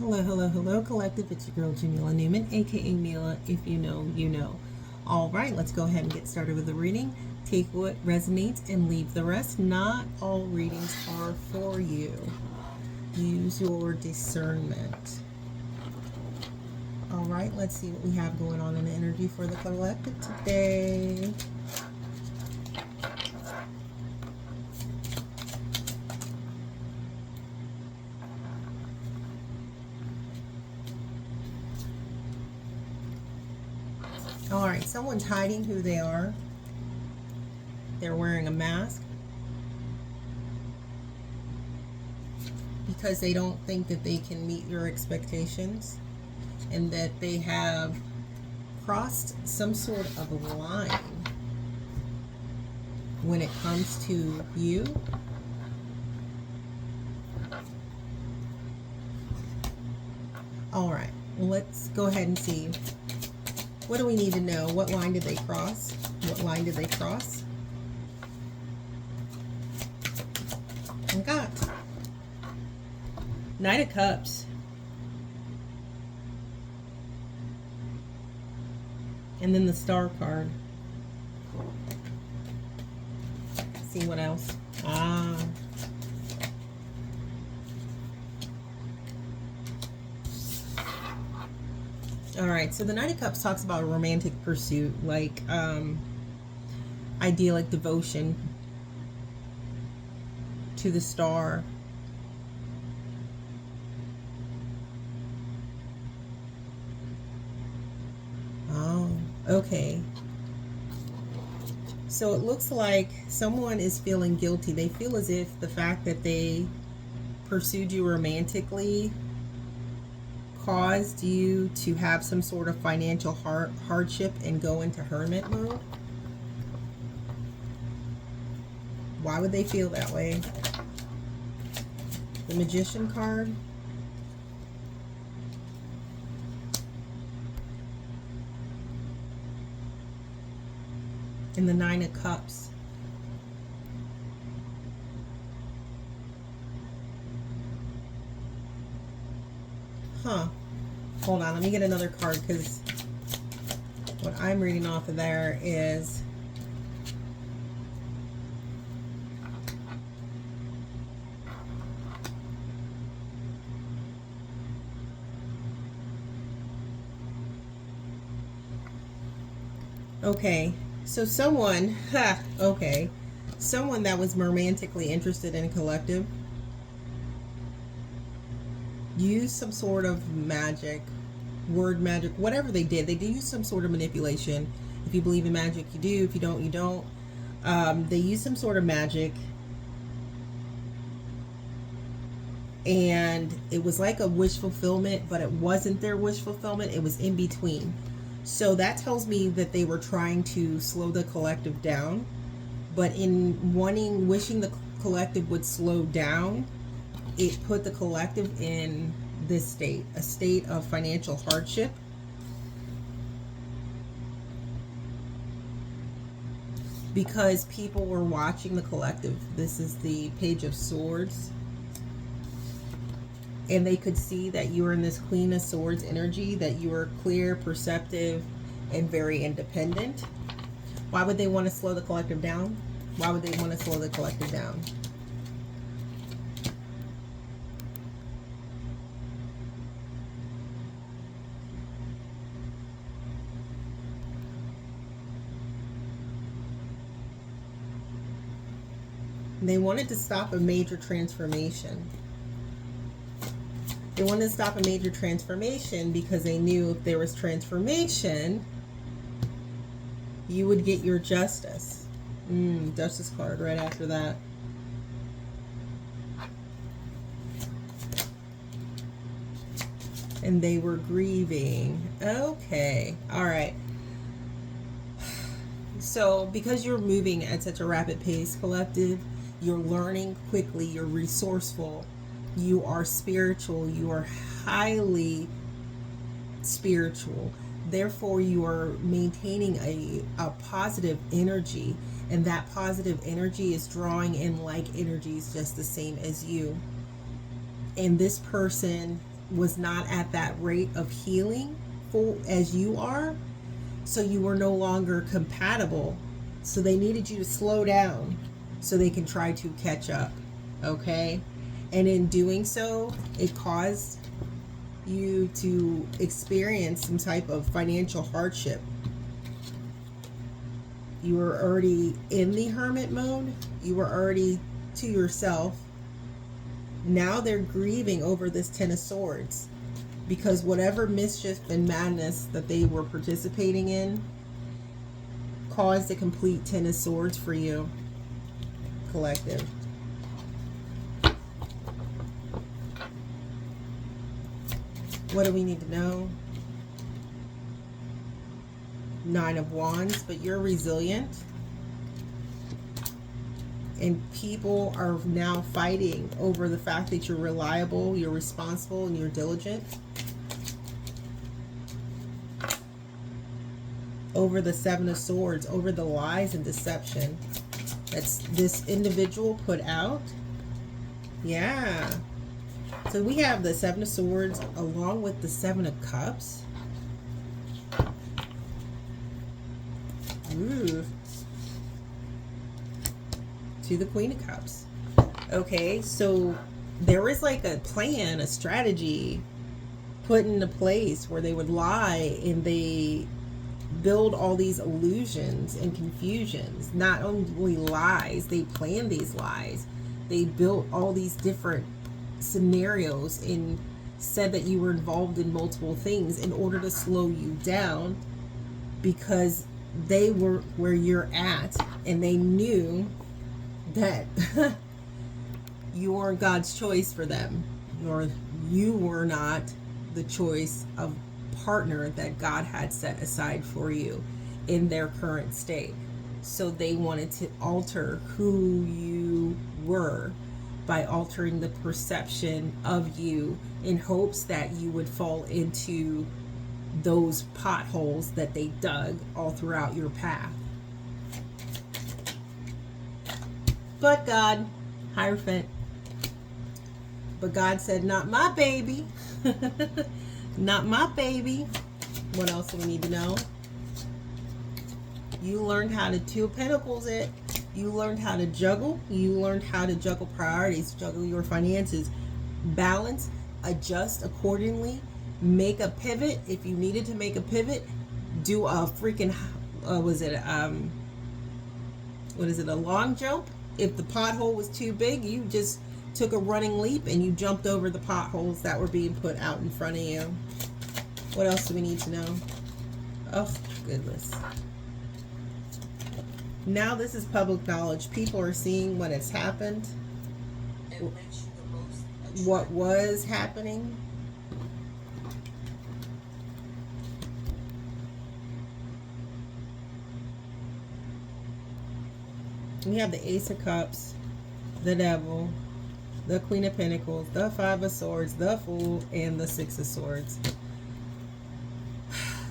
Hello, hello, hello, collective. It's your girl, Jamila Newman, aka Mila. If you know, you know. All right, let's go ahead and get started with the reading. Take what resonates and leave the rest. Not all readings are for you. Use your discernment. All right, let's see what we have going on in the energy for the collective today. All right, someone's hiding who they are. They're wearing a mask because they don't think that they can meet your expectations and that they have crossed some sort of a line when it comes to you. All right, let's go ahead and see. What do we need to know? What line did they cross? What line did they cross? I got Knight of Cups. And then the Star card. See what else? All right, so the Knight of Cups talks about a romantic pursuit, like idyllic devotion to the star. Oh, okay. So it looks like someone is feeling guilty. They feel as if the fact that they pursued you romantically caused you to have some sort of financial hardship and go into hermit mode. Why would they feel that way? The Magician card. And the Nine of Cups. Huh. Hold on, let me get another card because what I'm reading off of there is okay. So someone, okay. Someone that was romantically interested in a collective used some sort of magic, word magic, whatever they did use some sort of manipulation. If you believe in magic, you do. If you don't, you don't. They used some sort of magic, and it was like a wish fulfillment, but it wasn't their wish fulfillment. It was in between. So that tells me that they were trying to slow the collective down, but in wishing the collective would slow down, it put the collective in this state, a state of financial hardship. Because people were watching the collective. This is the Page of Swords. And they could see that you were in this Queen of Swords energy, that you were clear, perceptive, and very independent. Why would they want to slow the collective down? Why would they want to slow the collective down? They wanted to stop a major transformation. They wanted to stop a major transformation because they knew if there was transformation, you would get your justice. Justice card right after that. And they were grieving. Okay. All right. So because you're moving at such a rapid pace, collective, you're learning quickly, you're resourceful, you are spiritual, you are highly spiritual. Therefore, you are maintaining a positive energy, and that positive energy is drawing in like energies just the same as you. And this person was not at that rate of healing full as you are, so you were no longer compatible. So they needed you to slow down so they can try to catch up. Okay? And in doing so, it caused you to experience some type of financial hardship. You were already in the hermit mode. You were already to yourself. Now they're grieving over this Ten of Swords, because whatever mischief and madness that they were participating in caused a complete Ten of Swords for you, collective. What do we need to know? Nine of Wands, but you're resilient. And people are now fighting over the fact that you're reliable, you're responsible, and you're diligent. Over the Seven of Swords, over the lies and deception that's this individual put out. Yeah. So we have the Seven of Swords along with the Seven of Cups. Ooh. To the Queen of Cups. Okay, so there is like a plan, a strategy put into place where they would lie and they build all these illusions and confusions. Not only lies, they planned these lies. They built all these different scenarios and said that you were involved in multiple things in order to slow you down, because they were where you're at and they knew that you weren't God's choice for them, or you were not the choice of partner that God had set aside for you in their current state. So they wanted to alter who you were by altering the perception of you in hopes that you would fall into those potholes that they dug all throughout your path. But God, Hierophant, but God said, not my baby. Not my baby. What else do we need to know? You learned how to Two of Pentacles it. You learned how to juggle. You learned how to juggle priorities, juggle your finances, balance, adjust accordingly, make a pivot. If you needed to make a pivot, do a freaking, a long jump. If the pothole was too big, you just took a running leap and you jumped over the potholes that were being put out in front of you. What else do we need to know? Oh, goodness. Now this is public knowledge. People are seeing what has happened, what was happening. We have the Ace of Cups, the Devil, the Queen of Pentacles, the Five of Swords, the Fool, and the Six of Swords.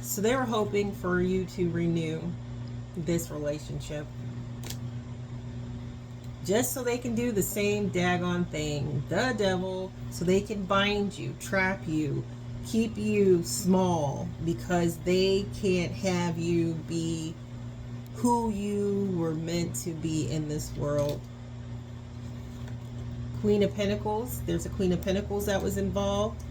So they were hoping for you to renew this relationship, just so they can do the same daggone thing, the devil, so they can bind you, trap you, keep you small, because they can't have you be who you were meant to be in this world. Queen of Pentacles, there's a Queen of Pentacles that was involved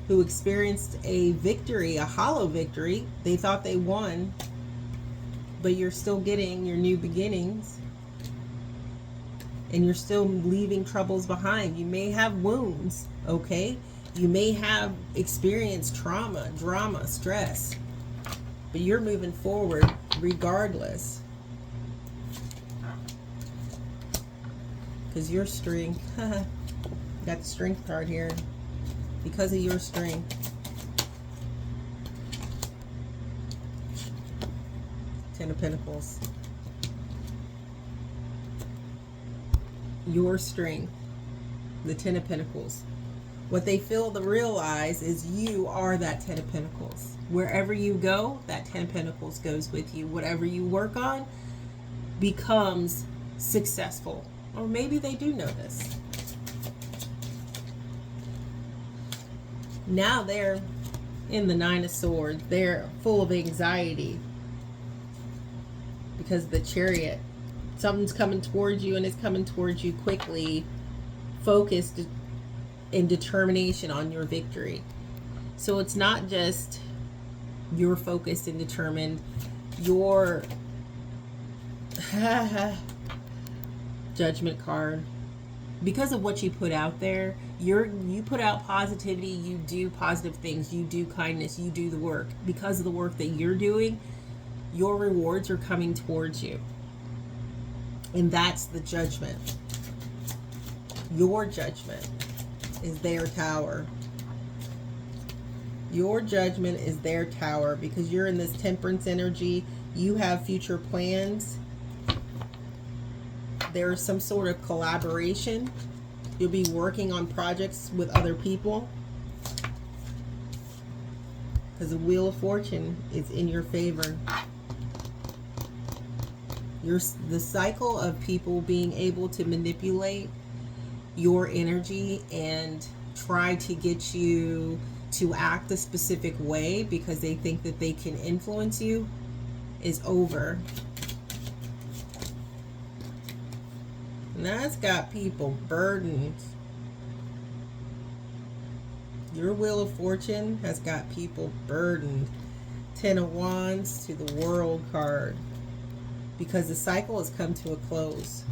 who experienced a victory, a hollow victory. They thought they won, but you're still getting your new beginnings, and you're still leaving troubles behind. You may have wounds, okay? You may have experienced trauma, drama, stress, but you're moving forward regardless. Because your strength, got the strength card here. Because of your strength. Ten of Pentacles. Your strength. The Ten of Pentacles. What they fail to realize is you are that Ten of Pentacles. Wherever you go, that Ten of Pentacles goes with you. Whatever you work on becomes successful. Or maybe they do know this. Now they're in the Nine of Swords. They're full of anxiety because of the Chariot. Something's coming towards you, and it's coming towards you quickly, focused in determination on your victory. So it's not just you're focused and determined. Your Judgment card. Because of what you put out there, you put out positivity, you do positive things, you do kindness, you do the work. Because of the work that you're doing, your rewards are coming towards you. And that's the Judgment. Your Judgment is their tower. Your Judgment is their tower, because you're in this Temperance energy. You have future plans. There's some sort of collaboration. You'll be working on projects with other people, because the Wheel of Fortune is in your favor. The cycle of people being able to manipulate your energy and try to get you to act a specific way because they think that they can influence you is over. And that's got people burdened. Your Wheel of Fortune has got people burdened. 10 of Wands to the World card, because the cycle has come to a close.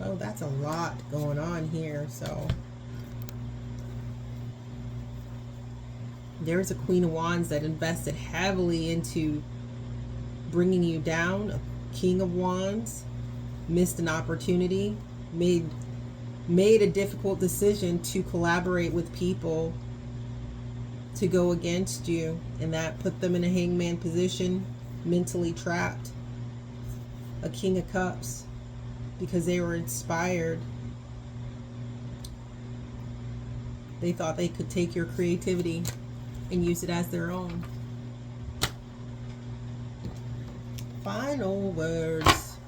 Oh, that's a lot going on here. So there's a Queen of Wands that invested heavily into bringing you down. A King of Wands missed an opportunity, made a difficult decision to collaborate with people to go against you, and that put them in a hangman position, mentally trapped. A King of Cups, because they were inspired. They thought they could take your creativity and use it as their own. Final words.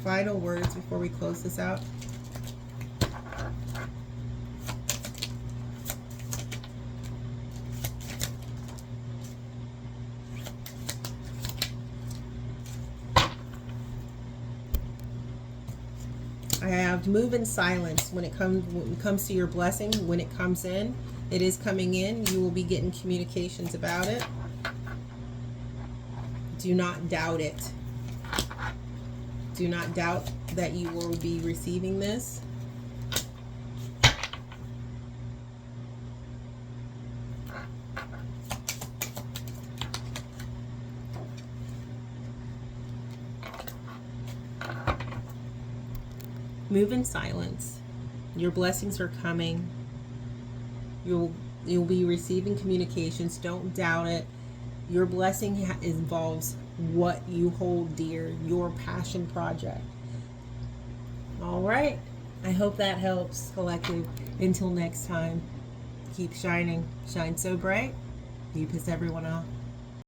Final words before we close this out. I have move in silence when it comes to your blessing. When it comes in, it is coming in. You will be getting communications about it. Do not doubt it. Do not doubt that you will be receiving this. Move in silence. Your blessings are coming. You'll be receiving communications. Don't doubt it. Your blessing involves what you hold dear, your passion project. All right. I hope that helps, collective. Until next time, keep shining. Shine so bright, you piss everyone off.